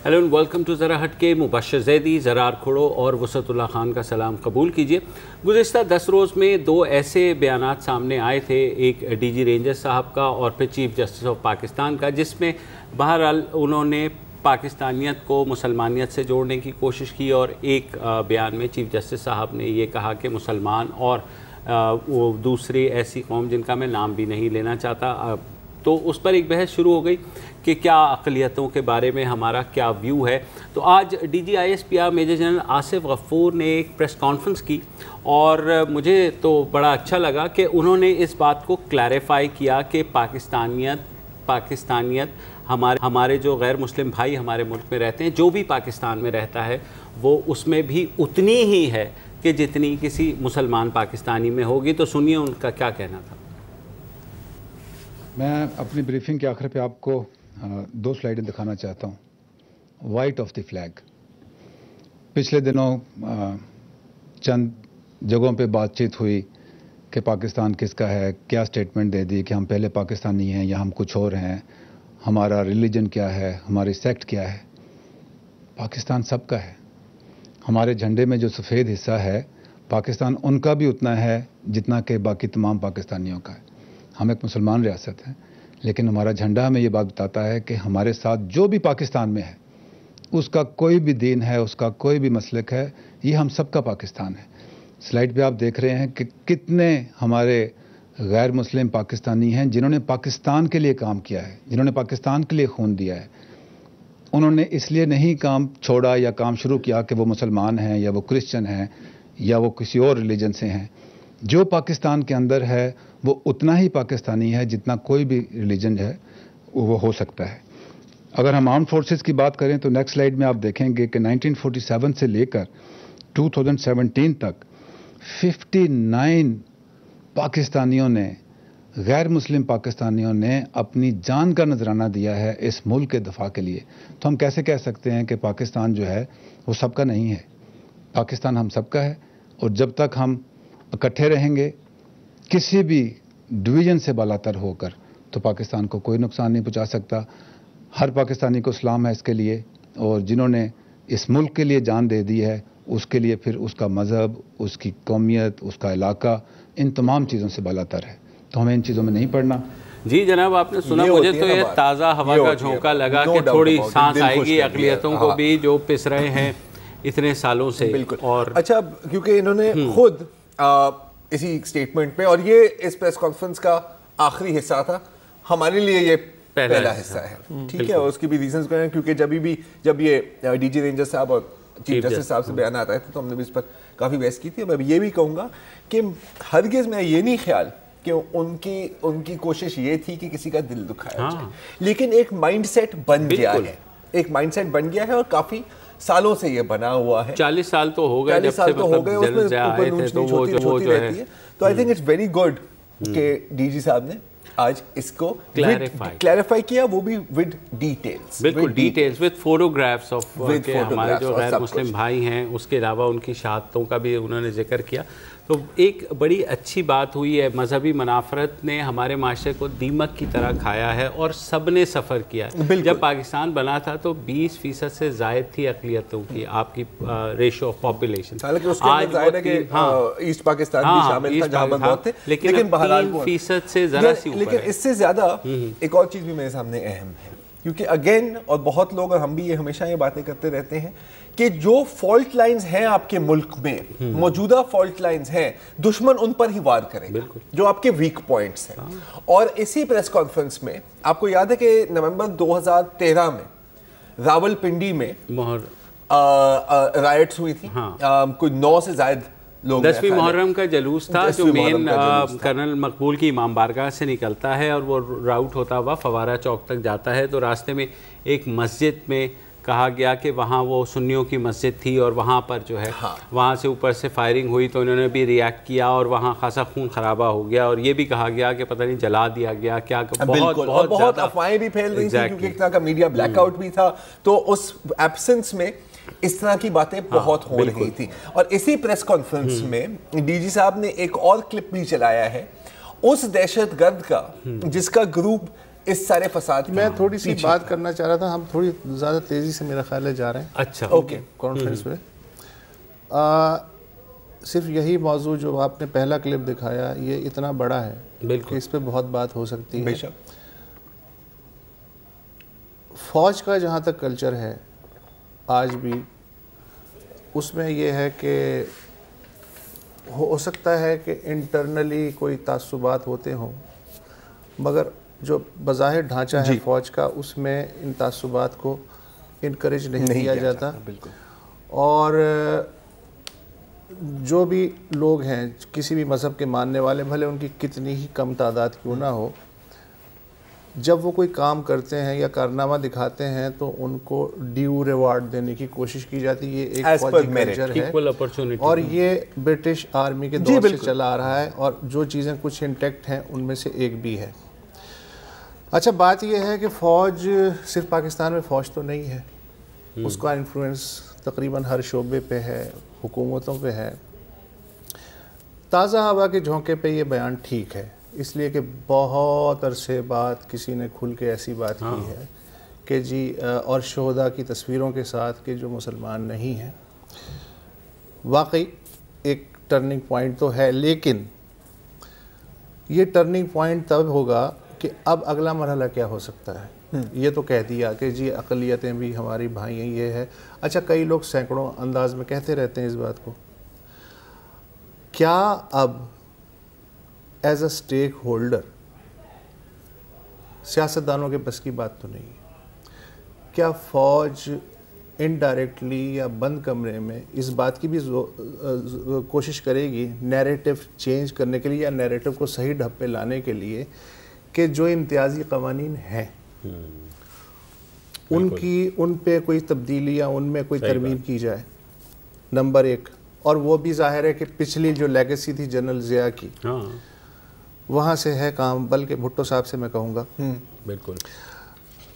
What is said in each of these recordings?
Hello and welcome to ज़रा हटके। मुबशर ज़ैदी, ज़रार खुड़ो और वसतुल्लाह खान का सलाम कबूल कीजिए। गुज़िश्ता 10 रोज़ में 2 ऐसे बयानात सामने आए थे, एक डीजी रेंजर्स साहब का और फिर चीफ जस्टिस ऑफ पाकिस्तान का, जिसमें बहरहाल उन्होंने पाकिस्तानियत को मुसलमानियत से जोड़ने की कोशिश की। और एक बयान में चीफ जस्टिस साहब ने ये कहा कि मुसलमान और वो दूसरी ऐसी कौम जिनका मैं नाम भी नहीं लेना चाहता, तो उस पर एक बहस शुरू हो गई कि क्या अक़लियतों के बारे में हमारा क्या व्यू है। तो आज DGISPR major general Asif Ghafoor ने एक प्रेस कॉन्फ्रेंस की और मुझे तो बड़ा अच्छा लगा कि उन्होंने इस बात को क्लैरिफाई किया कि पाकिस्तानियत हमारे जो गैर मुस्लिम भाई हमारे मुल्क में रहते हैं, जो भी पाकिस्तान में रहता है, वो उसमें भी उतनी ही है कि जितनी किसी मुसलमान पाकिस्तानी में होगी। तो सुनिए उनका क्या कहना था। मैं अपनी ब्रीफिंग के आखिर पे आपको 2 स्लाइडें दिखाना चाहता हूँ। White of the flag. पिछले दिनों चंद जगहों पे बातचीत हुई कि पाकिस्तान किसका है, क्या स्टेटमेंट दे दी कि हम पहले पाकिस्तानी हैं या हम कुछ और हैं, हमारा रिलीजन क्या है, हमारी सेक्ट क्या है। पाकिस्तान सबका है। हमारे झंडे में जो सफ़ेद हिस्सा है, पाकिस्तान उनका भी उतना है जितना कि बाकी तमाम पाकिस्तानियों का है। हम एक मुसलमान रियासत हैं, लेकिन हमारा झंडा हमें ये बात बताता है कि हमारे साथ जो भी पाकिस्तान में है, उसका कोई भी दीन है, उसका कोई भी मसलक है, ये हम सबका पाकिस्तान है। स्लाइड पे आप देख रहे हैं कि कितने हमारे गैर मुस्लिम पाकिस्तानी हैं जिन्होंने पाकिस्तान के लिए काम किया है, जिन्होंने पाकिस्तान के लिए खून दिया है। उन्होंने इसलिए नहीं काम छोड़ा या काम शुरू किया कि वो मुसलमान हैं या वो क्रिश्चियन हैं या वो किसी और रिलीजन से हैं। जो पाकिस्तान के अंदर है वो उतना ही पाकिस्तानी है जितना कोई भी रिलीजन है वो हो सकता है। अगर हम आर्म्ड फोर्सेस की बात करें तो नेक्स्ट स्लाइड में आप देखेंगे कि 1947 से लेकर 2017 तक 59 पाकिस्तानियों ने, गैर मुस्लिम पाकिस्तानियों ने अपनी जान का नजराना दिया है इस मुल्क के दफा के लिए। तो हम कैसे कह सकते हैं कि पाकिस्तान जो है वो सबका नहीं है। पाकिस्तान हम सबका है, और जब तक हम इकट्ठे रहेंगे किसी भी डिवीज़न से बालातर होकर, तो पाकिस्तान को कोई नुकसान नहीं पहुंचा सकता। हर पाकिस्तानी को सलाम है इसके लिए, और जिन्होंने इस मुल्क के लिए जान दे दी है उसके लिए फिर उसका मज़हब, उसकी कौमियत, उसका इलाका, इन तमाम चीज़ों से बालातर है। तो हमें इन चीज़ों में नहीं पड़ना। जी जनाब, आपने सुना, मुझे तो ये ताज़ा हवा का झोंका लगा कि थोड़ी सांस आएगी अक़लियतों को भी जो पिस रहे हैं इतने सालों से। बिल्कुल। और अच्छा, क्योंकि इन्होंने खुद इसी स्टेटमेंट पे, और ये इस प्रेस कॉन्फ्रेंस का आखिरी हिस्सा था, हमारे लिए ये पहला हिस्सा है, ठीक है। और उसकी भी रीजंस क्या हैं, क्योंकि जब ये डीजी रेंजर साहब और चीफ जस्टिस साहब से बयान आता है तो हमने भी इस पर काफ़ी बहस की थी। मैं ये भी कहूँगा कि हरगिज़ मैं ये नहीं ख्याल कि उनकी कोशिश ये थी कि किसी का दिल दुखाया जाए, लेकिन एक माइंडसेट बन गया है, एक माइंडसेट बन गया है और काफ़ी सालों से ये बना हुआ है। 40 साल तो हो गए, 40 साल तो हो गए, उसमें ऊपर नीच होती रहती है। तो I think it's very good कि डीजी साहब ने आज इसको क्लैरिफाई किया, वो भी विद डिटेल्स, बिल्कुल डिटेल्स, विद फोटोग्राफ्स ऑफ हमारे जो गैर मुस्लिम भाई हैं, उसके अलावा उनकी शहादतों का भी उन्होंने जिक्र किया। तो एक बड़ी अच्छी बात हुई है। मजहबी मुनाफरत ने हमारे माशरे को दीमक की तरह खाया है और सब ने सफ़र किया है। जब पाकिस्तान बना था तो 20% से ज़ायद थी अक़लियतों की आपकी रेशो ऑफ पॉपुलेशन। आज ईस्ट पाकिस्तान भी शामिल था जहाँ पर बहुत थे, लेकिन 3% से ज़रा सी ऊपर। लेकिन इससे ज़्यादा एक और चीज़ भी मेरे सामने अहम है, क्योंकि अगेन, और बहुत लोग और हम भी ये हमेशा ये बातें करते रहते हैं कि जो फॉल्ट लाइंस हैं आपके मुल्क में, मौजूदा फॉल्ट लाइंस हैं, दुश्मन उन पर ही वार करेगा जो आपके वीक पॉइंट्स हैं। और इसी प्रेस कॉन्फ्रेंस में आपको याद है कि नवंबर 2013 में रावलपिंडी में राइट्स हुई थी। कोई 9 से ज़ायद लोग, 10वीं मुहर्रम का जलूस था जो मेन कर्नल मकबूल की इमाम बारगाह से निकलता है और वो राउट होता हुआ फवारा चौक तक जाता है। तो रास्ते में एक मस्जिद में कहा गया कि वहाँ वो सुन्नियों की मस्जिद थी और वहाँ पर जो है वहाँ से ऊपर से फायरिंग हुई, तो उन्होंने भी रिएक्ट किया और वहाँ खासा खून खराबा हो गया। और ये भी कहा गया कि पता नहीं जला दिया गया क्या, बहुत अफवाहें भी फैल रही थी क्योंकि एक तरह का मीडिया ब्लैकआउट भी था। तो उस एब्सेंस में इस तरह की बातें बहुत हो रही थी। और इसी प्रेस कॉन्फ्रेंस में डीजी साहब ने एक और क्लिप भी चलाया है उस दहशतगर्द का जिसका ग्रुप इस सारे फसाद। मैं थोड़ी सी बात करना चाह रहा था, हम थोड़ी ज़्यादा तेज़ी से मेरा ख्याल है जा रहे हैं। अच्छा, ओके, कॉन्फ्रेंस में सिर्फ यही मौजू जो आपने पहला क्लिप दिखाया ये इतना बड़ा है कि इस पे बहुत बात हो सकती है। बेशक। फौज का जहाँ तक कल्चर है आज भी, उसमें यह है कि हो सकता है कि इंटरनली कोई तासुबात होते हों, मगर जो बज़ाहिर ढांचा है फ़ौज का उसमें इन तासुबात को इनकरेज नहीं किया जाता। बिल्कुल। और जो भी लोग हैं किसी भी मज़हब के मानने वाले, भले उनकी कितनी ही कम तादाद क्यों ना हो, जब वो कोई काम करते हैं या कारनामा दिखाते हैं तो उनको ड्यू रिवार्ड देने की कोशिश की जाती है। ये एक फौजी कल्चर है और ये ब्रिटिश आर्मी के दौर से चला आ रहा है और जो चीज़ें कुछ इंटैक्ट हैं उनमें से एक भी है। अच्छा, बात यह है कि फ़ौज सिर्फ पाकिस्तान में फ़ौज तो नहीं है, उसका इन्फ्लुएंस तकरीबन हर शोबे पे है, हुकूमतों पे है। ताज़ा हवा के झोंके पे ये बयान ठीक है, इसलिए कि बहुत अरसे बाद किसी ने खुल के ऐसी बात की है कि जी और शोहदा की तस्वीरों के साथ कि जो मुसलमान नहीं हैं। वाकई एक टर्निंग पॉइंट तो है, लेकिन ये टर्निंग पॉइंट तब होगा कि अब अगला मरहला क्या हो सकता है। ये तो कह दिया कि जी अक़लियतें भी हमारी भाई हैं, ये है। अच्छा, कई लोग सैकड़ों अंदाज में कहते रहते हैं इस बात को। क्या अब एज अ स्टेक होल्डर सियासतदानों के बस की बात तो नहीं है? क्या फ़ौज इनडायरेक्टली या बंद कमरे में इस बात की भी कोशिश करेगी नैरेटिव चेंज करने के लिए या नैरेटिव को सही ढप पे लाने के लिए कि जो इम्तियाजी कवानीन हैं उन पे कोई तब्दीली या उनमें कोई तरमीम की जाए, नंबर एक। और वो भी जाहिर है कि पिछली जो लेगेसी थी जनरल ज़िया की, वहाँ से है काम, बल्कि भुट्टो साहब से मैं कहूँगा। बिल्कुल।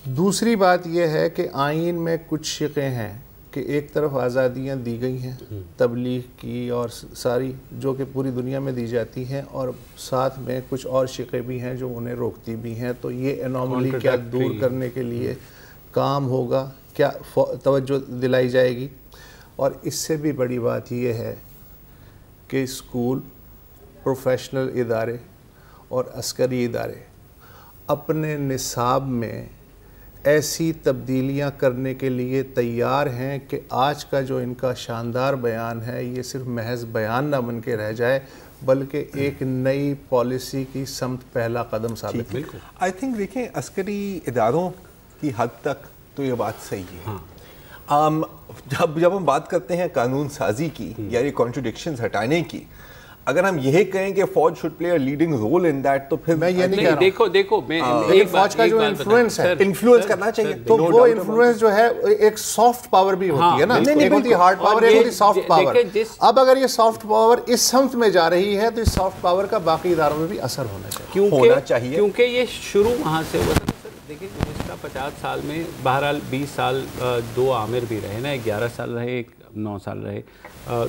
दूसरी बात यह है कि आइन में कुछ शिक़े हैं कि एक तरफ आज़ादियाँ दी गई हैं तबलीग की और सारी जो कि पूरी दुनिया में दी जाती हैं, और साथ में कुछ और शिक़े भी हैं जो उन्हें रोकती भी हैं। तो ये एनॉमली क्या दूर करने के लिए काम होगा, क्या तवज्जो दिलाई जाएगी। और इससे भी बड़ी बात यह है कि स्कूल, प्रोफेशनल इदारे और अस्करी इदारे अपने निसाब में ऐसी तब्दीलियां करने के लिए तैयार हैं कि आज का जो इनका शानदार बयान है ये सिर्फ महज बयान ना बन के रह जाए, बल्कि एक नई पॉलिसी की समत पहला कदम साबित हो। आई थिंक देखें, अस्करी इदारों की हद तक तो ये बात सही है। जब हम बात करते हैं कानून साजी की या ये कॉन्ट्रडिक्शंस हटाने की, अगर हम यही कहें कि फौज should play a leading role in that, तो फिर मैं ये नहीं कह रहा हूं। देखो मैं एक फौज का जो इन्फ्लुएंस है, इन्फ्लुएंस करना चाहिए, तो वो इन्फ्लुएंस जो है एक सॉफ्ट पावर भी होती है ना, एक होती है हार्ड पावर, एक होती है सॉफ्ट पावर। अब अगर ये सॉफ्ट पावर इस समत में जा रही है तो इस सॉफ्ट पावर का बाकी इदारों में भी असर होना चाहिए, क्योंकि ये शुरू वहाँ से हुआ था। देखिए, गुज़िश्ता 50 साल में बहरहाल 20 साल 2 आमिर भी रहे ना, 11 साल रहे, 9 साल रहे,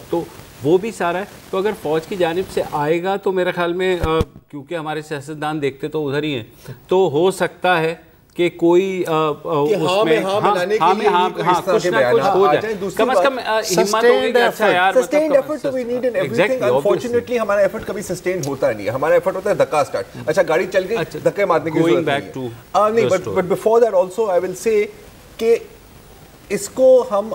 तो वो भी सारा है। तो अगर फ़ौज की जानिब से आएगा तो मेरे ख्याल में क्योंकि हमारे सियासतदान देखते तो उधर ही हैं, तो हो सकता है कि कोई उसमें कुछ ना कुछ हो जाए, कम से कम हिम्मत होगी कि अच्छा यार, सस्टेन्ड एफर्ट तो we need in everything. Unfortunately हमारा एफर्ट कभी सस्टेन होता नहीं है, हमारा एफर्ट होता है धक्का स्टार्ट। अच्छा, गाड़ी चल गई, धक्के मारने की जरूरत नहीं है। But before that also I will say कि इसको हम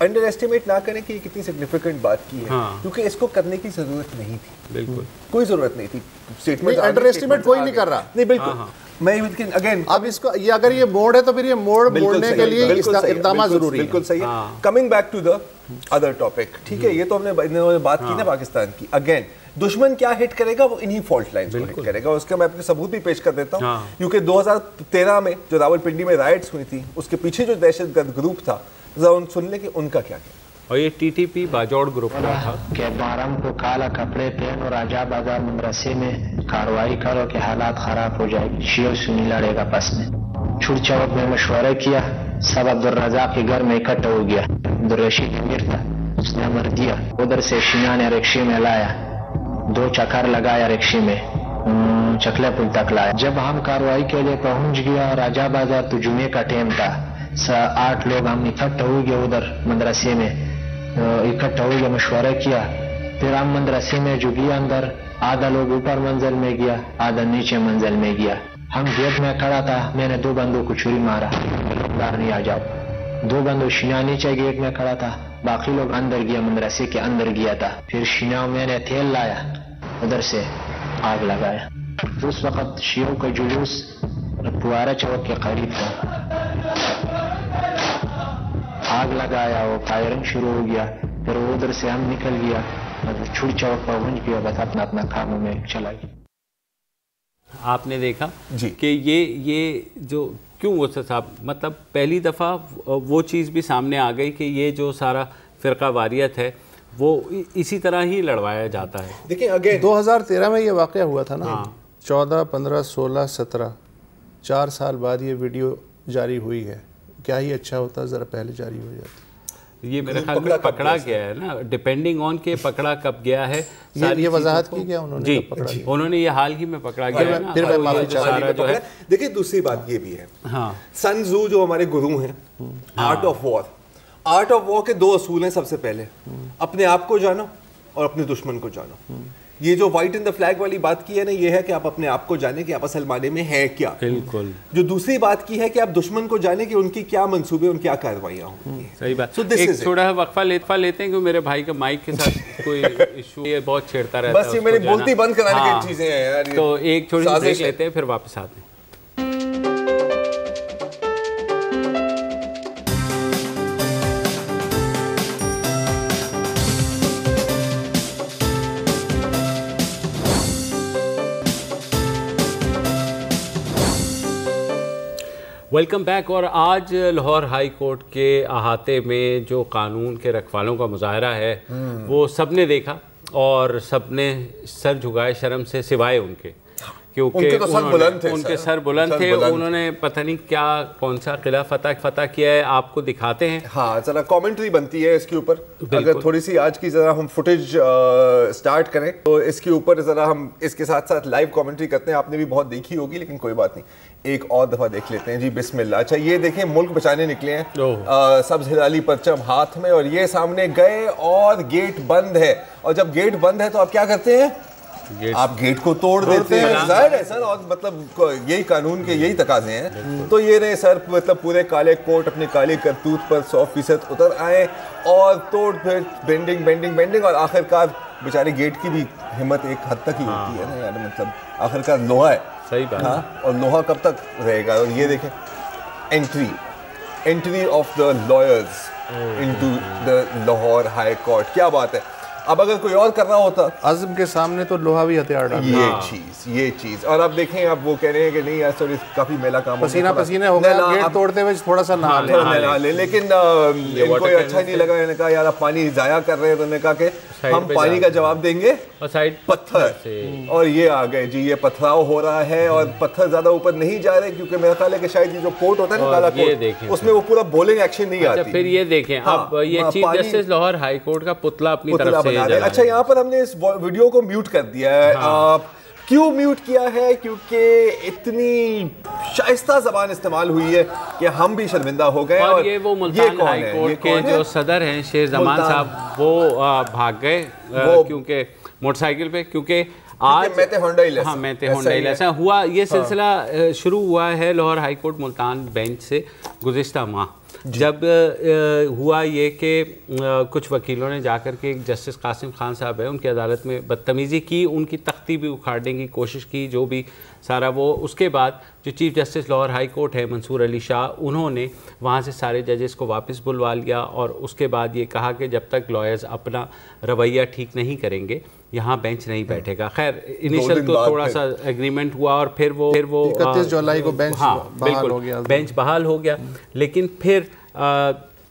अंडर एस्टिमेट ना करें कि ये कितनी सिग्निफिकेंट बात की है, क्योंकि इसको करने की जरूरत नहीं थी। बिल्कुल, कोई जरूरत नहीं थी। स्टेटमेंट अंडर एस्टिमेट कोई नहीं कर रहा। नहीं, बिल्कुल। मैं अगेन, अब इसको ये अगर ये मोड़ है तो फिर ये मोड़ मोड़ने के लिए इक़दाम जरूरी है। बिल्कुल सही है। Coming back to the other topic, ठीक है, ये तो हमने बात की ना पाकिस्तान की। अगेन, दुश्मन क्या हिट करेगा, वो इन्हीं फॉल्ट लाइंस को हिट करेगा। उसके मैं अपने सबूत भी पेश कर देता हूँ, क्योंकि 2013 में जो रावलपिंडी में राइट्स हुई थी, उसके पीछे जो दहशतगर्द ग्रुप था, जरा सुन ले कि उनका क्या क्या। और ये टीटीपी बाजौड़ ग्रुप का था कि बारम को काला कपड़े पहन और आजा बाजार मदरसे में कार्रवाई करो कि हालात खराब हो जाएगी, शियो सुन्नी लड़ेगा आपस में। छुट चौक में मशवरा किया, सब अब्दुल रज़ाक के घर में इकट्ठा हो गया। अब्दुल रशीद अमीर था, उसने अमर दिया, उधर से शिना ने रिक्शे में लाया, 2 चक्कर लगाया रिक्शे में, चकला पुल तक लाया। जब हम कार्रवाई के लिए पहुंच गया राजा बाजार, तो जुमे का टाइम था, 8 लोग हम इकट्ठा हो गए उधर मदरसे में, इकट्ठा हो गया, मशवरा किया। फिर हम मदरसे में जो गया अंदर, आधा लोग ऊपर मंजिल में गया, आधा नीचे मंजिल में गया। हम गेट में खड़ा था, मैंने 2 बंदों को छुरी मारा, बाहर नहीं आ जाओ। 2 बंदों शिना नीचे गेट में खड़ा था, बाकी लोग अंदर गया, मदरसे के अंदर गया था। फिर शिना मैंने तेल लाया, उधर से आग लगाया। उस वक्त शियों का जुलूस पुआरा चौक के करीब था, आग लगाया, वो फायरिंग शुरू हो गया। फिर उधर से हम निकल गया, छुड़ चौक पर पहुंच गया, बस अपना अपना कामों में चला गया। आपने देखा जी कि ये जो क्यों वो साहब, मतलब पहली दफ़ा वो चीज़ भी सामने आ गई कि ये जो सारा फ़िरका वारियत है वो इसी तरह ही लड़वाया जाता है। देखिए अगेन 2013 में ये वाक़या हुआ था ना, 14, 15, 16, 17, 4 साल बाद ये वीडियो जारी हुई है। क्या ही अच्छा होता ज़रा पहले जारी हो जाती। ये मेरे ख्याल में पकड़ा गया है ना, डिपेंडिंग ऑन के पकड़ा कब गया है। ये वजाहत की क्या उन्होंने, जी पकड़ा गया। उन्होंने ये हाल ही में पकड़ा गया है ना। फिर मैं माफी सारा जो है। देखिए दूसरी बात ये भी है, हाँ, सन त्जू जो हमारे गुरु हैं, art of war, art of war के 2 असूल हैं। सबसे पहले अपने आप को जानो और अपने दुश्मन को जानो। ये जो व्हाइट इन द फ्लैग वाली बात की है ना, ये है कि आप अपने आप को जाने कि आप असल मायने में हैं क्या। बिल्कुल। जो जो दूसरी बात की है कि आप दुश्मन को जाने कि उनकी क्या मंसूबे, उनकी क्या कार्रवाइयाँ होंगी। सही बात। So this एक is it. थोड़ा वक्फा लेते हैं, क्योंकि मेरे भाई के माइक के साथ कोई इशू, ये बहुत छेड़ता रहता है। बस ये मेरी बोलती बंद कराने हाँ, की चीजें हैं यार। तो एक छोटी सी ब्रेक लेते हैं, फिर वापस आते हैं। Welcome back. और आज लाहौर हाई कोर्ट के अहाते में जो कानून के रखवालों का मुजाहरा है वो सबने देखा और सबने सर झुकाए शर्म से, सिवाय उनके, क्योंकि उनके तो सर बुलंद थे, उनके सर बुलंद थे। उन्होंने पता नहीं क्या कौन सा किला फतह किया है, आपको दिखाते हैं। हाँ, जरा कमेंट्री बनती है इसके ऊपर। अगर थोड़ी सी आज की जरा हम फुटेज स्टार्ट करें तो इसके ऊपर जरा हम इसके साथ साथ लाइव कमेंट्री करते हैं। आपने भी बहुत देखी होगी, लेकिन कोई बात नहीं, एक और दफा देख लेते हैं जी। बिस्मिल्लाह। अच्छा ये देखें, मुल्क बचाने निकले हैं, सब्ज हिलाली परचम हाथ में, और ये सामने गए और गेट बंद है। और जब गेट बंद है तो आप क्या करते हैं? आप गेट को तोड़ देते हैं, जाहिर है सर। और मतलब यही कानून के यही तकाजे हैं। तो ये रहे सर, मतलब पूरे काले कोट अपने काली करतूत पर 100% उतर आए और तोड़ फिर बेंडिंग और आखिरकार बेचारे गेट की भी हिम्मत एक हद तक ही होती है ना यार, मतलब आखिरकार लोहा है। सही बात। हाँ, और लोहा कब तक रहेगा? और ये देखें, entry of the lawyers into the Lahore high court. क्या बात है। अब अगर कोई और कर रहा होता, आज़म के सामने तो लोहा भी हथियार डाल, ये चीज। और अब देखें, अब वो कह रहे हैं कि नहीं यार सॉरी, काफी मेला काम, पसीना हो गया, गेट तोड़ते हुए थोड़ा सा नहा ले। लेकिन इनको अच्छा नहीं लगा। इन्होंने कहा यार आप पानी जाया कर रहे हैं, तो उन्होंने कहा कि हम पानी का जवाब देंगे और साइड पत्थर। और ये आ गए जी, ये पथराव हो रहा है और पत्थर ज्यादा ऊपर नहीं जा रहे, क्योंकि मेरा ख्याल है कि शायद ये जो कोर्ट होता है ना, काला कोर्ट, उसमें वो पूरा बोलिंग एक्शन नहीं आती। फिर ये देखें, अब ये chief justice Lahore high court का पुतला अपनी तरफ से। अच्छा, यहाँ पर हमने इस वीडियो को म्यूट कर दिया है। क्यों म्यूट किया है? क्योंकि इतनी शाइस्ता जबान इस्तेमाल हुई है कि हम भी शर्मिंदा हो गए। और ये वो मुल्तान हाई कोर्ट के जो सदर हैं शेर जमान साहब, वो भाग गए क्योंकि मोटरसाइकिल पे, क्योंकि आज मैते होंडाई ऐसा हुआ। ये सिलसिला शुरू हुआ है Lahore high court Multan bench से गुज़िश्ता माह, जब हुआ ये कि कुछ वकीलों ने जाकर के जस्टिस कासिम खान साहब है उनकी अदालत में बदतमीज़ी की, उनकी तख्ती भी उखाड़ने की कोशिश की, जो भी सारा वो। उसके बाद जो chief justice Lahore high court है मंसूर अली शाह, उन्होंने वहाँ से सारे जजेस को वापस बुलवा लिया और उसके बाद ये कहा कि जब तक लॉयर्स अपना रवैया ठीक नहीं करेंगे यहाँ बेंच नहीं बैठेगा। खैर इनिशियल तो थोड़ा सा एग्रीमेंट हुआ और फिर वो 31 जुलाई को बेंच बहाल हो गया, बेंच बहाल हो गया। लेकिन फिर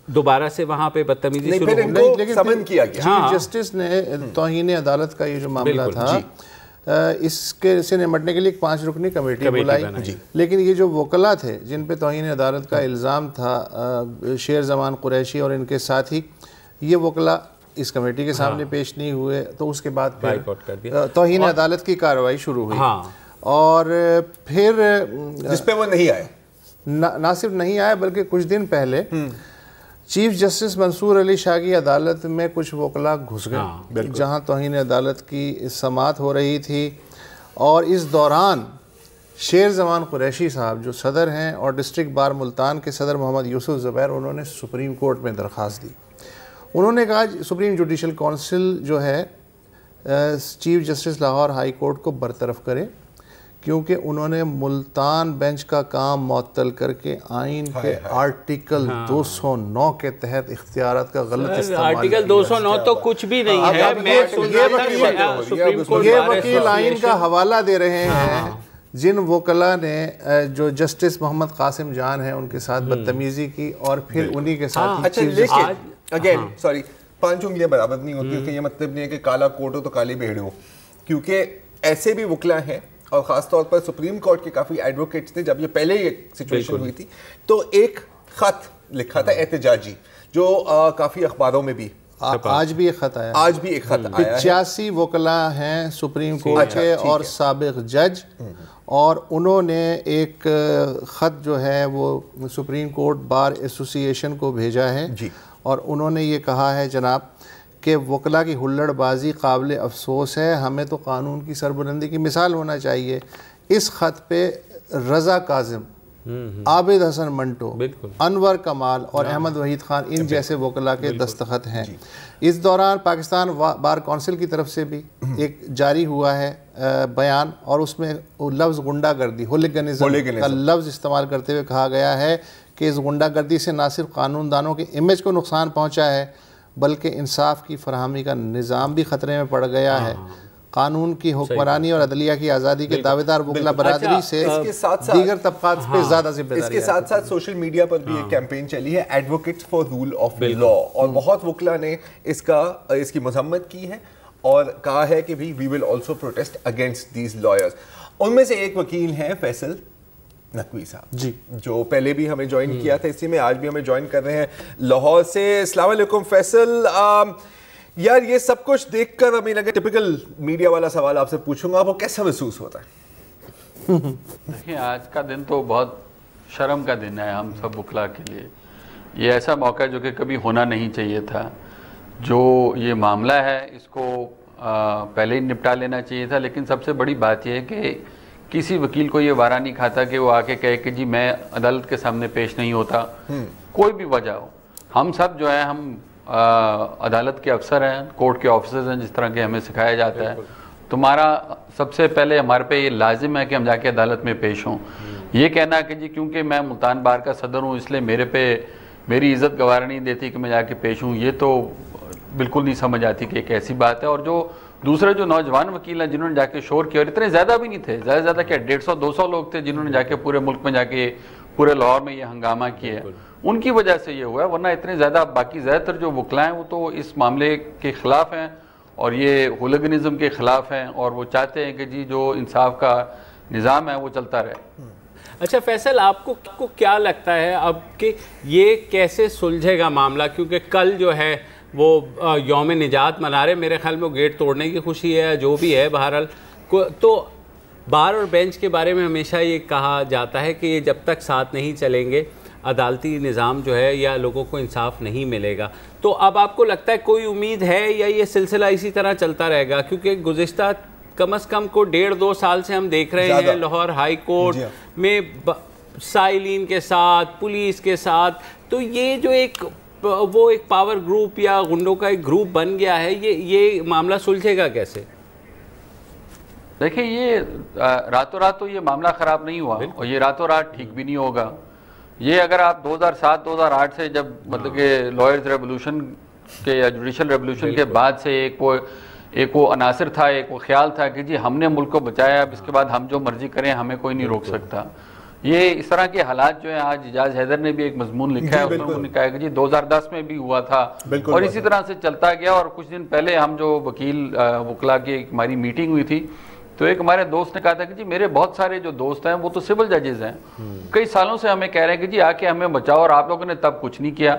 दोबारा से वहाँ पे बदतमीजी शुरू हो गई, लेकिन समन किया गया। चीफ जस्टिस ने तौहीन अदालत का ये जो मामला था, इसके से निपटने के लिए 5 रुकनी कमेटी बुलाई। लेकिन ये जो वकला थे जिन पे तौहीन अदालत का इल्ज़ाम था, शेर जमान कुरैशी और इनके साथी, ये वकला इस कमेटी के सामने पेश नहीं हुए तो उसके बाद बाइकआउट कर दिया, तौहीन अदालत की कार्रवाई शुरू हुई। हाँ। और फिर जिस पे वो नहीं आए, ना सिर्फ नहीं आए बल्कि कुछ दिन पहले चीफ जस्टिस मंसूर अली शाह की अदालत में कुछ वकला घुस गए जहां तौहीन अदालत की समाअत हो रही थी। और इस दौरान शेर जमान कुरैशी साहब जो सदर हैं और डिस्ट्रिक्ट बार मुल्तान के सदर मोहम्मद यूसुफ ज़ुबैर, उन्होंने सुप्रीम कोर्ट में दरख्वास्त दी। उन्होंने कहा सुप्रीम जुडिशल काउंसिल जो है chief justice Lahore high court को बरतरफ करे, क्योंकि उन्होंने मुल्तान बेंच का काम मुअत्तल करके आइन के आर्टिकल 209 के तहत इख्तियारात का गलत इस्तेमाल। आर्टिकल 209 तो कुछ भी नहीं है। ये वकील आइन का हवाला दे रहे हैं जिन वकला ने जो जस्टिस मोहम्मद कासिम जान है उनके साथ बदतमीजी की और फिर उन्हीं के साथ। अच्छा, लेकिन अगेन सॉरी, 5 उंगलियां बराबर नहीं होती, उसका ये मतलब नहीं है कि काला कोट हो तो काली भेड़ हो, क्योंकि ऐसे भी वकला हैं और ख़ासतौर पर सुप्रीम कोर्ट के काफ़ी एडवोकेट्स थे। जब ये पहले ये सिचुएशन हुई थी तो एक ख़त लिखा था एहतजाजी, जो काफ़ी अखबारों में भी आज भी एक खत आया, आज भी एक खत आया। 85 वकला हैं सुप्रीम कोर्ट के और साबिक जज, और उन्होंने एक ख़त जो है वो सुप्रीम कोर्ट बार एसोसिएशन को भेजा है जी। और उन्होंने ये कहा है जनाब कि वकला की हुल्लड़बाजी काबिल अफसोस है, हमें तो कानून की सरबुलंदी की मिसाल होना चाहिए। इस ख़त पे रज़ा काजिम, आबिद हसन मंटो, अनवर कमाल और अहमद वहीद खान, इन जैसे वकला के दस्तखत हैं। इस दौरान पाकिस्तान बार काउंसिल की तरफ से भी एक जारी हुआ है बयान, और उसमें लफ्ज़ गुंडागर्दी, हुलिगनिज़्म का लफ्ज़ इस्तेमाल करते हुए कहा गया है कि इस गुंडागर्दी से न सिर्फ कानूनदानों के इमेज को नुकसान पहुँचा है बल्कि इंसाफ की फरहमी का निज़ाम भी ख़तरे में पड़ गया है। कानून की हुक्मरानी और अदलिया की आज़ादी के दावेदार वकला बरादरी से दीगर तबक़ात पे ज़्यादा जिम्मेदारी। इसके साथ साथ सोशल मीडिया पर भी एक कैंपेन चली है, advocates for rule of law, और बहुत वकला ने इसकी मजम्मत की है और कहा है कि we will also protest against these lawyers. उनमें से एक वकील हैं फैसल नकवी साहब जी, जो पहले भी हमें ज्वाइन किया था, इसी में आज भी हमें ज्वाइन कर रहे हैं लाहौर से। अस्सलाम वालेकुम फैसल। यार ये सब कुछ देखकर हमें लगा टिपिकल मीडिया वाला सवाल आपसे पूछूंगा, आपको कैसा महसूस होता है? देखिए, आज का दिन तो बहुत शर्म का दिन है हम सब वकला के लिए। ये ऐसा मौका है जो कि कभी होना नहीं चाहिए था। जो ये मामला है इसको पहले ही निपटा लेना चाहिए था, लेकिन सबसे बड़ी बात यह है कि किसी वकील को ये वारा नहीं खाता कि वो आके कहे कि जी मैं अदालत के सामने पेश नहीं होता, कोई भी वजह हो। हम सब जो है हम अदालत के अफसर हैं, कोर्ट के ऑफिसर्स हैं, जिस तरह के हमें सिखाया जाता है। तुम्हारा सबसे पहले हमारे पे ये लाजिम है कि हम जाके अदालत में पेश हों। ये कहना कि जी क्योंकि मैं मुल्तान बार का सदर हूँ इसलिए मेरे पे मेरी इज़्ज़त गवारा नहीं देती कि मैं जाके पेश हूँ, ये तो बिल्कुल नहीं समझ आती कि एक ऐसी बात है। और जो दूसरे जो नौजवान वकील हैं जिन्होंने जाके शोर किया, और इतने ज़्यादा भी नहीं थे, ज़्यादा ज़्यादा क्या 150-200 लोग थे जिन्होंने जाके पूरे मुल्क में जाके पूरे लाहौर में ये हंगामा किया, उनकी वजह से ये हुआ है। वरना इतने ज़्यादा बाकी ज़्यादातर जो वकला हैं वो तो इस मामले के ख़िलाफ़ हैं और ये हुलिगनिज़्म के ख़िलाफ़ हैं, और वो चाहते हैं कि जी जो इंसाफ का निज़ाम है वो चलता रहे। अच्छा फैसल, आपको क्या लगता है अब कि ये कैसे सुलझेगा मामला? क्योंकि कल जो है वो यौम निजात मना रहे, मेरे ख्याल में वो गेट तोड़ने की खुशी है, जो भी है बहरहाल। तो बार और बेंच के बारे में हमेशा ये कहा जाता है कि ये जब तक साथ नहीं चलेंगे अदालती निज़ाम जो है या लोगों को इंसाफ नहीं मिलेगा। तो अब आपको लगता है कोई उम्मीद है या ये सिलसिला इसी तरह चलता रहेगा? क्योंकि गुज़िश्ता कम अज़ कम को 1.5-2 साल से हम देख रहे हैं लाहौर हाई कोर्ट में साइलिन के साथ, पुलिस के साथ, तो ये जो एक पावर ग्रुप या गुंडों का एक ग्रुप बन गया है, ये मामला सुलझेगा कैसे? देखिए, ये रातों रात तो ये मामला ख़राब नहीं हुआ और ये रातों रात ठीक भी नहीं होगा। ये अगर आप 2007-2008 से जब मतलब कि लॉयर्स रेवोल्यूशन के या जुडिशल रेवोल्यूशन के बाद से एक वो अनासर था, एक वो ख्याल था कि जी हमने मुल्क को बचाया, अब इसके बाद हम जो मर्जी करें हमें कोई नहीं रोक सकता। ये इस तरह के हालात जो है, आज इजाज हैदर ने भी एक मजमून लिखा है, उसमें उन्होंने कहा कि जी 2010 में भी हुआ था और इसी तरह से चलता गया। और कुछ दिन पहले हम जो वकील वकला की हमारी मीटिंग हुई थी तो एक हमारे दोस्त ने कहा था कि जी मेरे बहुत सारे जो दोस्त हैं वो तो सिविल जजेस हैं, कई सालों से हमें कह रहे हैं कि जी आके हमें बचाओ, और आप लोगों ने तब कुछ नहीं किया।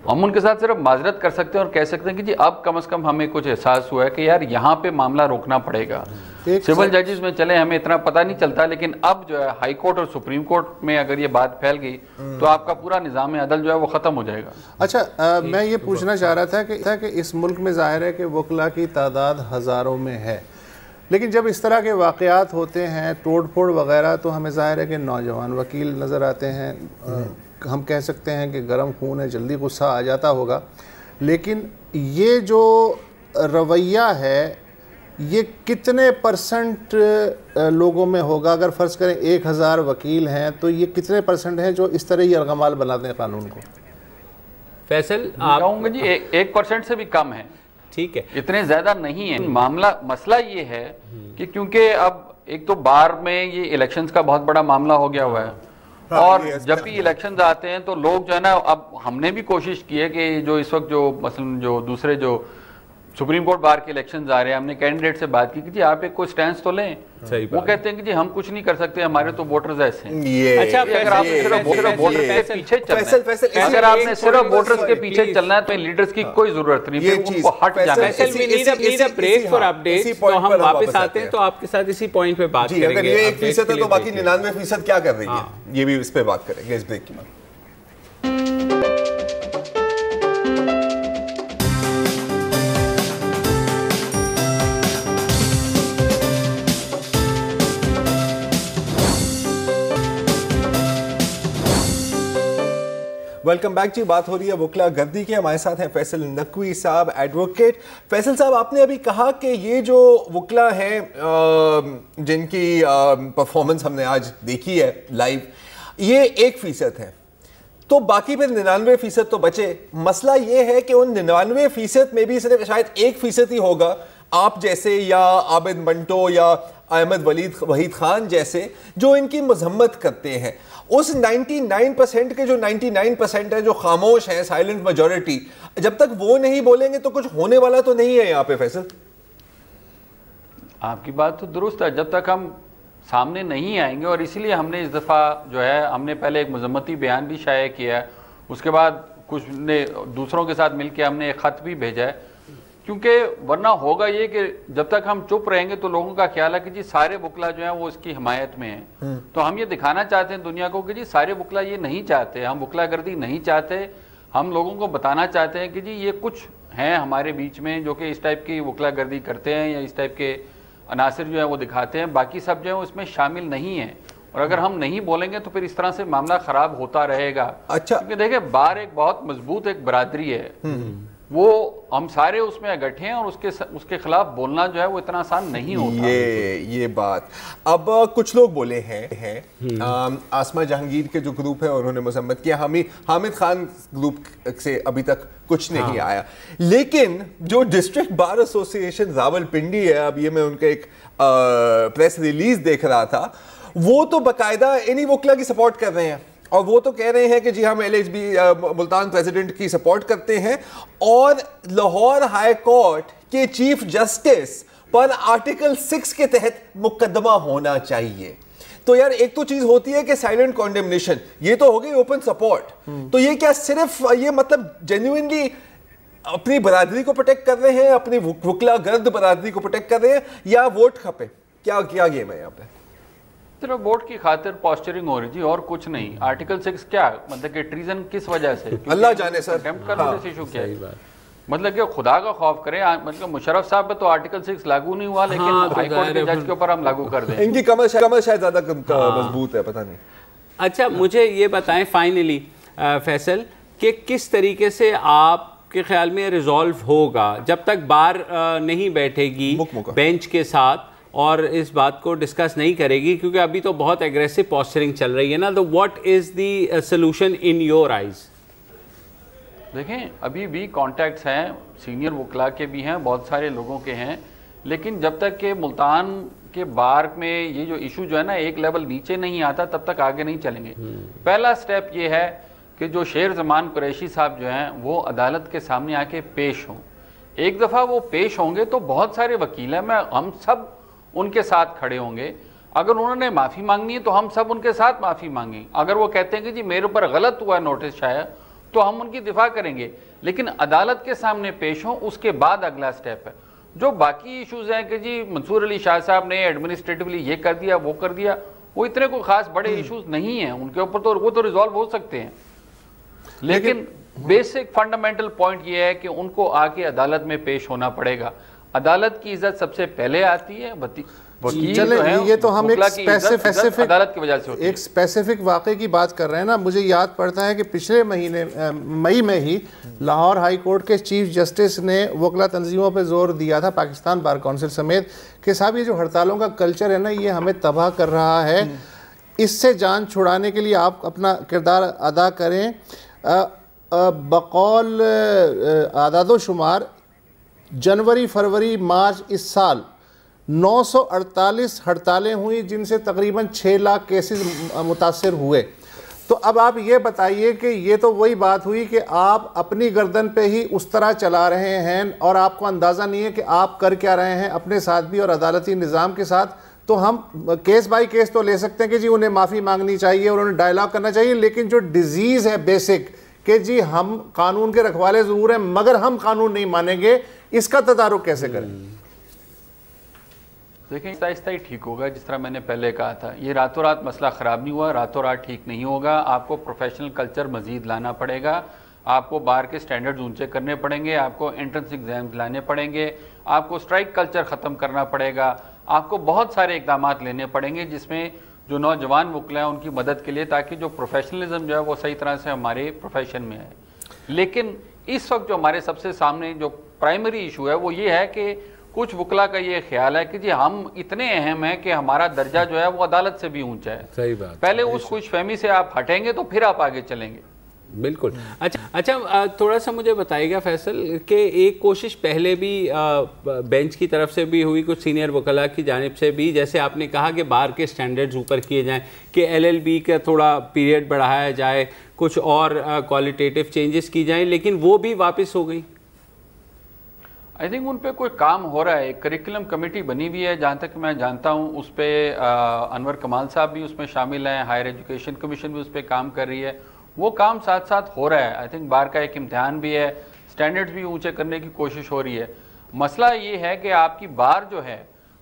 हम उनके साथ सिर्फ माजरत कर सकते हैं और कह सकते हैं कि जी अब कम से कम हमें कुछ एहसास हुआ है कि यार यहाँ पे मामला रोकना पड़ेगा। सिविल जजेस में चले हमें इतना पता नहीं चलता, लेकिन अब जो है हाई कोर्ट और सुप्रीम कोर्ट में अगर ये बात फैल गई तो आपका पूरा निज़ाम अदल जो है वो ख़त्म हो जाएगा। अच्छा, मैं ये पूछना चाह रहा था कि इस मुल्क में जाहिर है कि वकला की तादाद हज़ारों में है, लेकिन जब इस तरह के वाक़यात होते हैं, तोड़ फोड़ वगैरह, तो हमें ज़ाहिर है कि नौजवान वकील नज़र आते हैं। हम कह सकते हैं कि गर्म खून है, जल्दी गुस्सा आ जाता होगा, लेकिन ये जो रवैया है ये कितने % लोगों में होगा? अगर फ़र्ज़ करें 1000 वकील हैं तो ये कितने % हैं जो इस तरह ही अर्गमाल बनाते हैं कानून को? फैसल आप कहूँगा जी 1% से भी कम है। ठीक है, इतने ज्यादा नहीं है। मसला ये है कि क्योंकि अब एक तो बार में ये इलेक्शंस का बहुत बड़ा मामला हो गया हुआ है, और जब भी इलेक्शंस आते हैं तो लोग जो है ना, अब हमने भी कोशिश की है कि जो इस वक्त जो मसलन जो दूसरे जो सुप्रीम कोर्ट बार के इलेक्शंस आ रहे हैं, हमने कैंडिडेट से बात की कि जी आप एक कोई स्टैंड तो लें। वो कहते हैं कि जी हम कुछ नहीं कर सकते, हमारे तो वोटर्स ऐसे हैं। अच्छा, अगर आपने सिर्फ वोटर्स के पीछे चलना है, अगर आपने सिर्फ वोटर्स के पीछे चलना है तो लीडर्स की कोई जरूरत नहीं, फिर उनको हट जाना है। ब्रेक फॉर अपडेट्स, तो हम वापस आते हैं तो आपके साथ इसी पॉइंट पे बात करेंगे। अगर ये 1% है तो बाकी 99% क्या कर रही है, ये भी इस पे बात करेंगे इस ब्रेक के बाद। वेलकम बैक जी। बात हो रही है वकला गर्दी की। हमारे साथ हैं फैसल नकवी साहब, एडवोकेट। फैसल साहब, आपने अभी कहा कि ये जो वकला हैं जिनकी परफॉर्मेंस हमने आज देखी है लाइव, ये 1% है, तो बाकी फिर 99% तो बचे। मसला ये है कि उन 99% में भी सिर्फ शायद 1% ही होगा आप जैसे, या आबिद मंटो या अहमद वहीद खान जैसे, जो इनकी मजम्मत करते हैं। उस 99% के जो 99% है, जो खामोश है, साइलेंट मेजॉरिटी, जब तक वो नहीं बोलेंगे तो कुछ होने वाला तो नहीं है यहाँ पे। फैसल, आपकी बात तो दुरुस्त है, जब तक हम सामने नहीं आएंगे, और इसीलिए हमने इस दफ़ा जो है, हमने पहले एक मजम्मती बयान भी शाया किया है, उसके बाद कुछ ने दूसरों के साथ मिलकर हमने एक ख़त भी भेजा है, क्योंकि वरना होगा ये कि जब तक हम चुप रहेंगे तो लोगों का ख्याल है कि जी सारे वकला जो हैं वो इसकी हिमायत में हैं। तो हम ये दिखाना चाहते हैं दुनिया को कि जी सारे वकला ये नहीं चाहते, हम वकला गर्दी नहीं चाहते। हम लोगों को बताना चाहते हैं कि जी ये कुछ हैं हमारे बीच में जो कि इस टाइप की वकला गर्दी करते हैं या इस टाइप के अनासिर जो है वो दिखाते हैं, बाकी सब जो है उसमें शामिल नहीं है। और अगर हम नहीं बोलेंगे तो फिर इस तरह से मामला खराब होता रहेगा। अच्छा, क्योंकि देखिए बार एक बहुत मजबूत एक बरादरी है, वो हम सारे उसमें इकट्ठे हैं, और उसके खिलाफ बोलना जो है वो इतना आसान नहीं होता। ये बात अब कुछ लोग बोले हैं आसमा जहांगीर के जो ग्रुप है उन्होंने मजम्मत किया, हामिद खान ग्रुप से अभी तक कुछ नहीं आया, लेकिन जो डिस्ट्रिक्ट बार एसोसिएशन रावलपिंडी है, अब ये मैं उनका एक प्रेस रिलीज देख रहा था, वो तो बाकायदा इन्हीं वकला की सपोर्ट कर रहे हैं, और वो तो कह रहे हैं कि जी हम LHB मुल्तान प्रेसिडेंट की सपोर्ट करते हैं, और लाहौर हाई कोर्ट के चीफ जस्टिस पर आर्टिकल 6 के तहत मुकदमा होना चाहिए। तो यार एक तो चीज होती है कि साइलेंट कॉन्डेमनेशन, ये तो हो गई ओपन सपोर्ट, तो ये क्या सिर्फ ये मतलब जेन्युइनली अपनी बरादरी को प्रोटेक्ट कर रहे हैं, अपनी वकला गर्द बरादरी को प्रोटेक्ट कर रहे हैं, या वोट खपे? क्या गेम है यहाँ पे? सिर्फ वोट की खातिर पोस्चरिंग हो रही थी और कुछ नहीं। आर्टिकल 6 क्या मतलब कि ट्रीजन किस वजह से? अल्लाह जाने सर, अटेम्प्ट का नोटिस इशू किया है, मतलब कि खुदा का खौफ करें। मतलब मुशर्रफ साहब पे तो आर्टिकल 6 लागू नहीं हुआ, लेकिन हाई कोर्ट के जज के ऊपर हम लागू कर दें। इनकी कमर शायद ज्यादा मजबूत है, पता नहीं। अच्छा, मुझे ये बताएं फाइनली फैसल कि किस तरीके से आपके ख्याल में रिजॉल्व होगा जब तक बार नहीं बैठेगी बेंच के साथ और इस बात को डिस्कस नहीं करेगी, क्योंकि अभी तो बहुत एग्रेसिव पोस्चरिंग चल रही है ना। तो what is the solution in your eyes? देखें, अभी भी कॉन्टैक्ट्स हैं, सीनियर वकला के भी हैं, बहुत सारे लोगों के हैं, लेकिन जब तक के मुल्तान के बार में ये जो इशू जो है ना एक लेवल नीचे नहीं आता, तब तक आगे नहीं चलेंगे। पहला स्टेप ये है कि जो शेर जमान कुरैशी साहब जो हैं वो अदालत के सामने आके पेश हों। एक दफ़ा वो पेश होंगे तो बहुत सारे वकील हैं, मैं हम सब उनके साथ खड़े होंगे। अगर उन्होंने माफ़ी मांगनी है तो हम सब उनके साथ माफ़ी मांगें। अगर वो कहते हैं कि जी मेरे ऊपर गलत हुआ नोटिस शाया, तो हम उनकी दिफा करेंगे, लेकिन अदालत के सामने पेश हों, उसके बाद अगला स्टेप है। जो बाकी इश्यूज़ हैं कि जी मंसूर अली शाह साहब ने एडमिनिस्ट्रेटिवली ये कर दिया, वो कर दिया, वो इतने कोई ख़ास बड़े इश्यूज़ नहीं हैं, उनके ऊपर तो वो तो रिजॉल्व हो सकते हैं। लेकिन बेसिक फंडामेंटल पॉइंट ये है कि उनको आके अदालत में पेश होना पड़ेगा। अदालत की इज्जत सबसे पहले आती है, चले ये तो हम एक स्पेसिफिक अदालत की वजह से होती है। एक स्पेसिफिक वाक़े की बात कर रहे हैं ना। मुझे याद पड़ता है कि पिछले महीने मई में ही लाहौर हाई कोर्ट के चीफ जस्टिस ने वकला तंजीमों पे जोर दिया था, पाकिस्तान बार काउंसिल समेत, कि साहब ये जो हड़तालों का कल्चर है ना, ये हमें तबाह कर रहा है, इससे जान छुड़ाने के लिए आप अपना किरदार अदा करें। बकौल आदादो शुमार जनवरी, फरवरी, मार्च इस साल 948 हड़तालें हुई, जिनसे तकरीबन 6 लाख केसेस मुतासर हुए। तो अब आप ये बताइए कि ये तो वही बात हुई कि आप अपनी गर्दन पे ही उस तरह चला रहे हैं और आपको अंदाज़ा नहीं है कि आप कर क्या रहे हैं अपने साथ भी और अदालती निज़ाम के साथ। तो हम केस बाय केस तो ले सकते हैं कि जी उन्हें माफ़ी मांगनी चाहिए और उन्हें डायलॉग करना चाहिए, लेकिन जो डिजीज़ है बेसिक कि जी हम कानून के रखवाले ज़रूर हैं मगर हम कानून नहीं मानेंगे, इसका तदारुक कैसे करें? देखें, आहिस्ता ही ठीक होगा। जिस तरह मैंने पहले कहा था, ये रातों रात मसला ख़राब नहीं हुआ, रातों रात ठीक नहीं होगा। आपको प्रोफेशनल कल्चर मज़ीद लाना पड़ेगा, आपको बार के स्टैंडर्ड्स ऊंचे करने पड़ेंगे, आपको एंट्रेंस एग्जाम्स लाने पड़ेंगे, आपको स्ट्राइक कल्चर ख़त्म करना पड़ेगा, आपको बहुत सारे इकदाम लेने पड़ेंगे जिसमें जो नौजवान वकील हैं उनकी मदद के लिए, ताकि जो प्रोफेशनलिज्म जो है वो सही तरह से हमारे प्रोफेशन में है। लेकिन इस वक्त जो हमारे सबसे सामने जो प्राइमरी इशू है वो ये है कि कुछ वकला का ये ख्याल है कि जी हम इतने अहम हैं कि हमारा दर्जा जो है वो अदालत से भी ऊंचा है। सही बात। पहले उस खुशफहमी से आप हटेंगे तो फिर आप आगे चलेंगे। बिल्कुल। अच्छा, थोड़ा सा मुझे बताइएगा फैसल कि एक कोशिश पहले भी बेंच की तरफ से भी हुई, कुछ सीनियर वकला की जानिब से भी, जैसे आपने कहा कि बार के स्टैंडर्ड्स ऊपर किए जाएं, कि LLB का थोड़ा पीरियड बढ़ाया जाए, कुछ और क्वालिटेटिव चेंजेस की जाएं, लेकिन वो भी वापस हो गई। आई थिंक उन पर कोई काम हो रहा है। एक करिकुलम कमेटी बनी हुई है, जहाँ तक मैं जानता हूँ उस पर अनवर कमाल साहब भी उसमें शामिल हैं, हायर एजुकेशन कमीशन भी उस पर काम कर रही है, वो काम साथ साथ हो रहा है। आई थिंक बार का एक इम्तिहान भी है, स्टैंडर्ड्स भी ऊंचे करने की कोशिश हो रही है। मसला ये है कि आपकी बार जो है,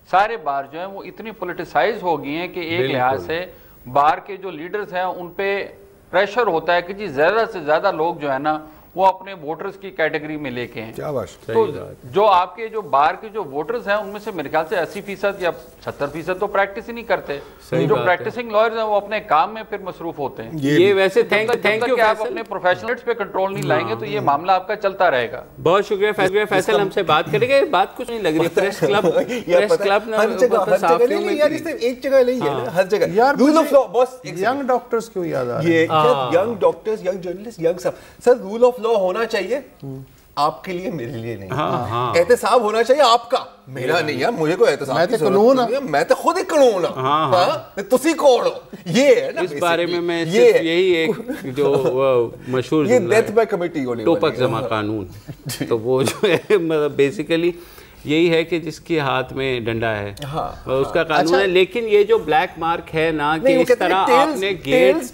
सारे बार जो है वो इतनी पोलिटिसाइज हो गई हैं कि एक लिहाज से बार के जो लीडर्स हैं उन पे प्रेशर होता है कि जी ज़्यादा से ज़्यादा लोग जो है ना वो अपने वोटर्स की कैटेगरी में लेके हैं। क्या बात। तो जो आपके जो बार के जो वोटर्स हैं उनमें से मेरे ख्याल से 80% या 70% तो प्रैक्टिस ही नहीं करते। जो प्रैक्टिसिंग लॉयर्स हैं वो अपने काम में फिर मसरूफ होते हैं। ये वैसे थैंक यू। आप अपने प्रोफेशनल्स पे कंट्रोल नहीं लाएंगे तो ये मामला आपका चलता रहेगा। बहुत शुक्रिया फैसल, हमसे बात करेंगे। बात कुछ नहीं लग रही, प्रेस क्लब एक जगह नहीं है ना, हर जगह यार। Rule of law, boss young doctors क्यों याद आ रहे हैं? Young doctors, young journalist, young सब। सर रूल ऑफ लॉ होना चाहिए आपके लिए, मेरे लिए नहीं। एहतसाब होना चाहिए आपका, मेरा नहीं है। मुझे कोई एहतसाब मैं तो कानून है, मैं तो खुद ही कानून हां तुसी कौन हो, ये है ना। इस बारे में मैं सिर्फ यही एक जो मशहूर ये डेथ बाय कमिटी होने वाली है, टोपक जमा कानून। तो वो जो है मतलब बेसिकली यही है कि जिसके हाथ में डंडा है उसका कानून है। लेकिन ये जो ब्लैक मार्क है ना कि इस तरह आपने गेट्स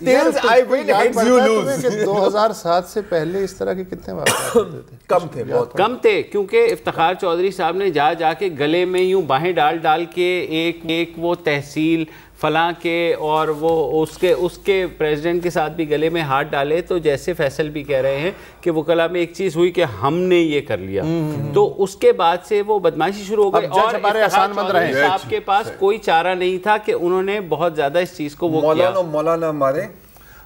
2007 से पहले इस तरह के कितने वाक़यात कम थे, बहुत कम थे, क्योंकि इफ्तिखार चौधरी साहब ने जाके गले में यूं बाहें डाल के एक वो तहसील फलां के और वो उसके प्रेसिडेंट के साथ भी गले में हाथ डाले। तो जैसे फैसल भी कह रहे हैं कि वकला में एक चीज़ हुई कि हमने ये कर लिया, तो उसके बाद से वो बदमाशी शुरू हो गई और आपके पास कोई चारा नहीं था कि उन्होंने बहुत ज़्यादा इस चीज़ को वो किया। मौलाना मारे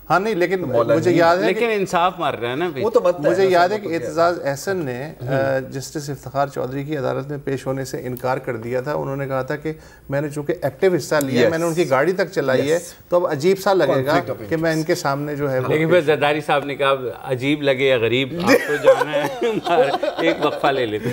हाँ नहीं, लेकिन मुझे याद है, लेकिन इंसाफ मार रहा है ना वो तो मुझे याद है कि एतजाज़ अहसन ने जस्टिस इफ्तिखार चौधरी की अदालत में पेश होने से इनकार कर दिया था। उन्होंने कहा था कि मैंने चूंकि एक्टिव हिस्सा लिया, मैंने उनकी गाड़ी तक चलाई है, तो अब अजीब सा लगेगा कि मैं इनके सामने जो है। लेकिन फिर जरदारी साहब ने कहा अजीब लगे या गरीब, आपको जाना है एक वक्फा ले लेते।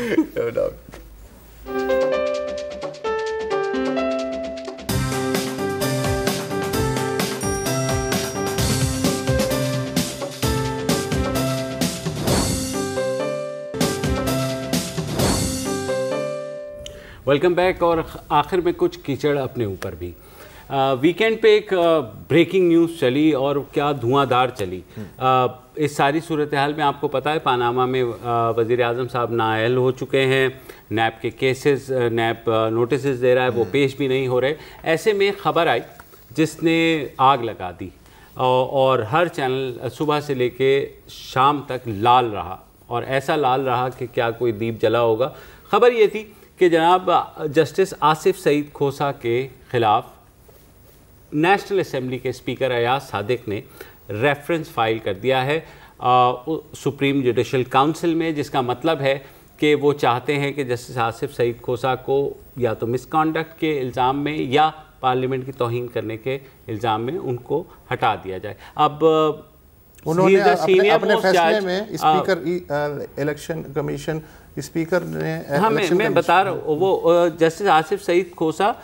Welcome back. और आखिर में कुछ कीचड़ अपने ऊपर भी। वीकेंड पे एक ब्रेकिंग न्यूज़ चली और क्या धुआंधार चली। इस सारी सूरत हाल में आपको पता है पनामा में वज़ीर आज़म साहब नाअहल हो चुके हैं। नैब के केसेस, नैब नोटिस दे रहा है, वो पेश भी नहीं हो रहे। ऐसे में ख़बर आई जिसने आग लगा दी और हर चैनल सुबह से लेके शाम तक लाल रहा, और ऐसा लाल रहा कि क्या कोई दीप जला होगा। ख़बर ये थी कि जनाब जस्टिस आसिफ सईद खोसा के ख़िलाफ़ नेशनल असेंबली के स्पीकर अयाज सादिक ने रेफरेंस फाइल कर दिया है सुप्रीम जुडिशल काउंसिल में, जिसका मतलब है कि वो चाहते हैं कि जस्टिस आसिफ सईद खोसा को या तो मिसकॉन्डक्ट के इल्ज़ाम में या पार्लियामेंट की तौहीन करने के इल्ज़ाम में उनको हटा दिया जाए। अब उन्होंने अपने फैसले में स्पीकर इलेक्शन कमीशन स्पीकर ने, हाँ मैं बता रहा हूँ, वो जस्टिस आसिफ सईद खोसा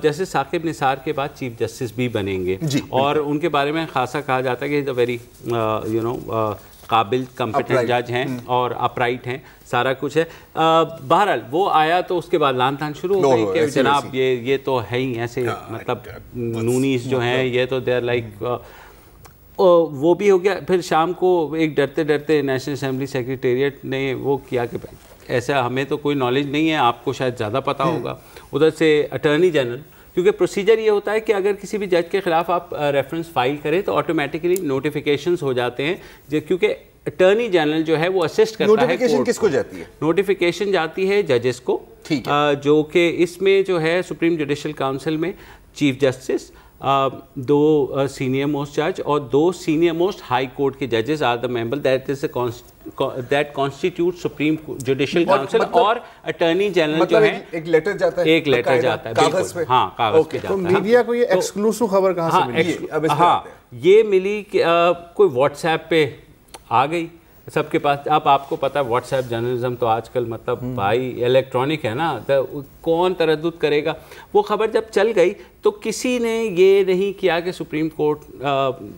जस्टिस साकिब निसार के बाद चीफ जस्टिस भी बनेंगे और उनके बारे में खासा कहा जाता है कि इज़ अ वेरी काबिल कम्पिटेंट जज हैं और अपराइट हैं, सारा कुछ है। बहरहाल वो आया तो उसके बाद लान तान शुरू हो गई कि जनाब ये तो है ही ऐसे, मतलब नूनीस जो हैं ये तो देर लाइक, वो भी हो गया। फिर शाम को एक डरते डरते नेशनल असेंबली सेक्रेटेरिएट ने वो किया कि ऐसा हमें तो कोई नॉलेज नहीं है, आपको शायद ज़्यादा पता होगा। उधर से अटर्नी जनरल, क्योंकि प्रोसीजर ये होता है कि अगर किसी भी जज के ख़िलाफ़ आप रेफरेंस फाइल करें तो ऑटोमेटिकली नोटिफिकेशंस हो जाते हैं, क्योंकि अटर्नी जनरल जो है वो असिस्ट करता है। नोटिफिकेशन किसको जाती है? नोटिफिकेशन जाती है जजेस को, जो कि इसमें जो है सुप्रीम जुडिशल काउंसिल में चीफ जस्टिस, 2 सीनियर मोस्ट जज और 2 सीनियर मोस्ट हाई कोर्ट के जजेस are the member that constitute supreme judicial council. और अटर्नी जनरल जो है एक लेटर जाता है, एक लेटर जाता है कागज पे, हाँ कागज पे जाता है। मीडिया को ये एक्सक्लूसिव खबर कहाँ से मिली? हाँ ये मिली कि कोई व्हाट्सएप पे आ गई सबके पास। अब आपको पता है व्हाट्सएप जर्नलिज्म तो आजकल मतलब भाई इलेक्ट्रॉनिक है ना, तो कौन तरद्दुद करेगा। वो खबर जब चल गई तो किसी ने ये नहीं किया कि सुप्रीम कोर्ट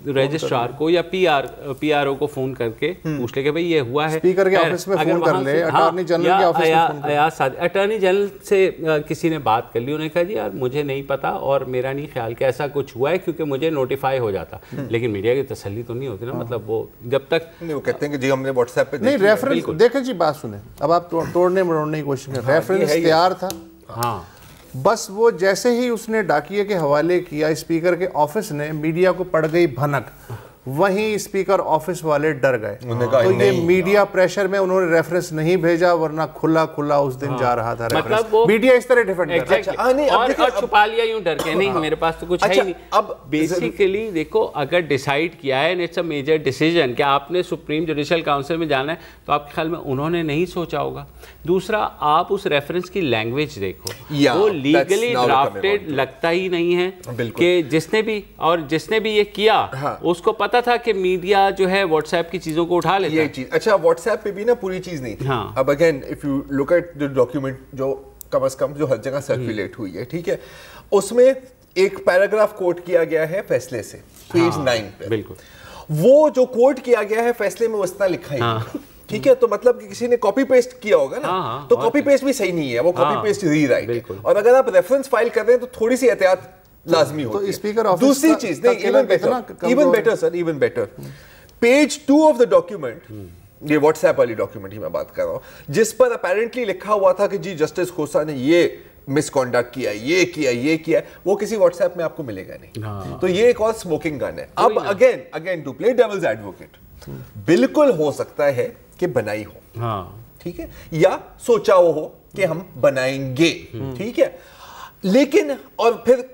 रजिस्ट्रार को या पीआरओ को फ़ोन करके पूछ ले कि भाई ये हुआ है, स्पीकर के ऑफिस में फ़ोन कर ले, अटॉर्नी जनरल के ऑफिस में फ़ोन कर ले। अटॉर्नी जनरल से किसी ने बात कर ली, उन्होंने कहा जी यार मुझे नहीं पता और मेरा नहीं ख्याल कि ऐसा कुछ हुआ है, क्योंकि मुझे नोटिफाई हो जाता। लेकिन मीडिया की तसल्ली तो नहीं होती ना, मतलब वो जब तक वो कहते हैं कि जी हमने व्हाट्सएप पे नहीं रेफरेंस देखें जी, बात सुने, अब आप तोड़ने मरोड़ने की कोशिश करें। रेफरेंस तैयार था, हाँ बस वो जैसे ही उसने डाकिये के हवाले किया स्पीकर के ऑफिस ने, मीडिया को पड़ गई भनक, वहीं स्पीकर ऑफिस वाले डर गए। तो ये मीडिया प्रेशर में उन्होंने रेफरेंस नहीं भेजा, वरना खुला खुला उस दिन जा रहा था। मतलब मीडिया इस तरह डिफेंड कर और छुपा लिया यूं डर के, नहीं मेरे पास तो कुछ है ही नहीं। अब बेसिकली देखो, अगर डिसाइड किया है, इट्स अ मेजर डिसीजन कि आपने सुप्रीम जुडिशल काउंसिल में जाना है, तो आपके ख्याल में उन्होंने नहीं सोचा होगा। दूसरा, आप उस रेफरेंस की लैंग्वेज देखो, वो लीगली ड्राफ्टेड लगता ही नहीं है कि जिसने भी ये किया उसको पता था कि मीडिया जो है व्हाट्सएप की चीजों को उठा लेता है। चीज अच्छा, व्हाट्सएप पे भी ना पूरी चीज नहीं थी। हाँ। अब again if you look at the document जो कम से कम जो हर जगह सर्कुलेट हुई है, ठीक है, उसमें एक पैराग्राफ कोट किया गया है फैसले से, पेज 9 पे। बिल्कुल वो जो कोट किया गया है फैसले में वो इतना लिखा है, ठीक है, तो मतलब कि किसी ने कॉपी पेस्ट किया होगा ना, तो कॉपी पेस्ट भी सही नहीं है, वो कॉपी पेस्ट रीराइट। और अगर आप रेफरेंस फाइल कर रहे हैं तो थोड़ी सी एहतियात लाजमी होती है। स्पीकर ऑफिस दूसरी चीज नहीं, even better sir, even better, page 2 of the document, ये व्हाट्सएप वाली डॉक्यूमेंट ही मैं बात कर रहा हूं, जिस पर अपेरेंटली लिखा हुआ था कि जी जस्टिस खोसा ने ये मिसकॉन्डक्ट किया, ये किया, वो किसी व्हाट्सएप में आपको मिलेगा नहीं। तो ये एक और स्मोकिंग गन है। अब again to play devil's advocate, बिल्कुल हो सकता है कि बनाई हो, ठीक है, या सोचा हो कि हम बनाएंगे, ठीक है, लेकिन और फिर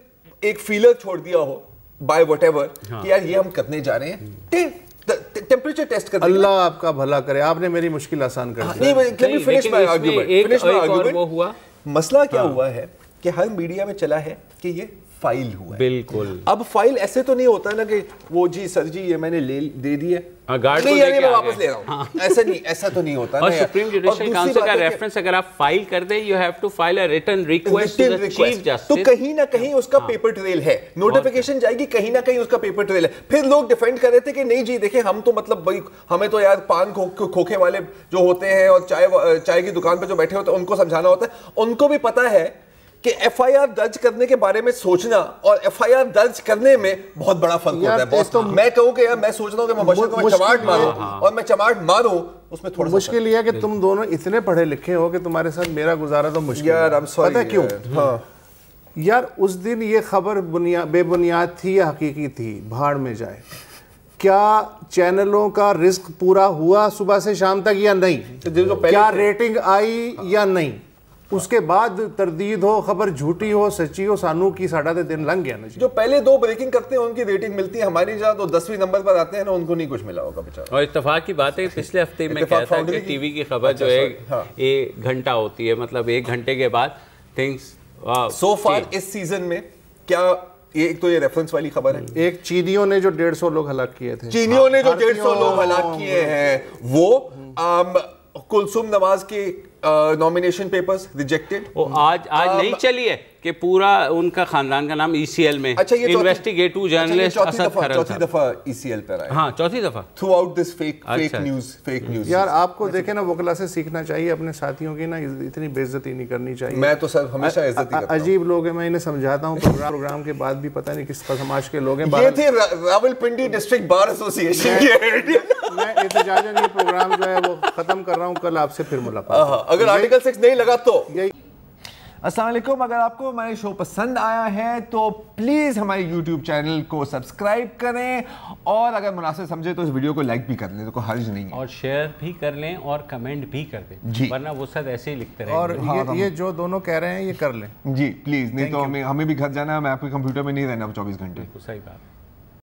एक फीलर छोड़ दिया हो बाय व्हाटएवर कि यार ये हम करने जा रहे हैं, टेम्परेचर टेस्ट कर। अल्लाह आपका भला करे, आपने मेरी मुश्किल आसान कर दी। नहीं, फिनिश माय आर्गुमेंट। वो हुआ, मसला क्या हुआ है कि हर मीडिया में चला है कि ये फाइल हुआ है। बिल्कुल। अब फाइल ऐसे तो नहीं होता ना कि वो जी सर जी ये मैंने दे दी है, नहीं यार मैं वापस ले रहा हूँ। हाँ। ऐसा नहीं, ऐसा तो नहीं होता। और सुप्रीम जुडिशियल काउंसिल का रेफरेंस अगर आप फाइल कर दें, you have to file a written request to the chief justice. तो कहीं ना कहीं उसका पेपर ट्रेल है, नोटिफिकेशन जाएगी, कहीं ना कहीं उसका पेपर ट्रेल है। फिर लोग डिफेंड कर रहे थे कि नहीं जी देखिए हम तो मतलब भाई हमें तो यार पान खोखे वाले जो होते हैं और चाय की दुकान पे जो बैठे होते हैं उनको समझाना होता है। उनको भी पता है कि एफआईआर दर्ज करने के बारे में सोचना और एफआईआर दर्ज करने में बहुत बड़ा फर्क होता है बॉस। तो मैं कहूं कि यार मैं सोच रहा हूं कि मुबश्शिर को मैं चमाट मारूं और मैं चमाट मारूं, उसमें थोड़ा मुश्किल यह है कि तुम दोनों इतने पढ़े लिखे हो कि तुम्हारे साथ मेरा गुजारा तो मुश्किल यार। पता है क्यों? हाँ यार उस दिन ये खबर बेबुनियाद थी या हकीकी थी, भाड़ में जाए। क्या चैनलों का रिस्क पूरा हुआ सुबह से शाम तक या नहीं? क्या रेटिंग आई या नहीं? उसके बाद तरदीद हो, खबर झूठी हो सच्ची हो, सानू की साढ़ा तो दिन लंघ गया ना। जो पहले 2 ब्रेकिंग करते हैं उनकी रेटिंग मिलती है, हमारी जहाँ तो 10वें नंबर पर आते हैं ना, उनको नहीं कुछ मिला होगा बेचारा। और इत्तेफाक की बात है पिछले हफ्ते में क्या था कि टीवी की खबर जो है 1 घंटा होती है, मतलब 1 घंटे के बाद थिंग्स सो फार इस सीजन में क्या एक तो ये रेफरेंस वाली खबर है। एक चीनियों ने जो 150 लोग हलाक किए थे, चीनियों ने जो 150 लोग हलाक किए हैं, वो कुलसुम नवाज के नॉमिनेशन पेपर्स रिजेक्टेड। आज नहीं चली है कि पूरा उनका खानदान का नाम ईसीएल में। अच्छा ये इन्वेस्टिगेटिव जर्नलिस्ट असद खरल चौथी दफा ईसीएल पर आया। हाँ चौथी दफा through out this fake news. यार आपको देखे ना वकला से सीखना चाहिए, अपने साथियों की ना इतनी बेइज्जती नहीं करनी चाहिए। मैं तो सर हमेशा इज्जत करता हूं। अजीब लोग हैं, मैं इन्हें समझाता हूँ प्रोग्राम के बाद भी पता नहीं किस समाज के लोग हैं। ये थे रावलपिंडी डिस्ट्रिक्ट बार एसोसिएशन के। मैं एहतजाजन ये प्रोग्राम जो है वो खत्म कर रहा हूँ, कल आपसे फिर मुलाकात। अगर आर्टिकल 6 नहीं लगा तो अस्सलाम वालेकुम। अगर आपको हमारे शो पसंद आया है तो प्लीज़ हमारे YouTube चैनल को सब्सक्राइब करें और अगर मुनासिब समझे तो इस वीडियो को लाइक भी कर लें, तो कोई हर्ज नहीं है। और शेयर भी कर लें और कमेंट भी कर दें, वरना वो सब ऐसे ही लिखते रहें। और ये जो दोनों कह रहे हैं ये कर लें जी प्लीज़, नहीं तो हमें भी घर जाना है, मैं आपके कंप्यूटर में नहीं रहना 24 घंटे। सही बात।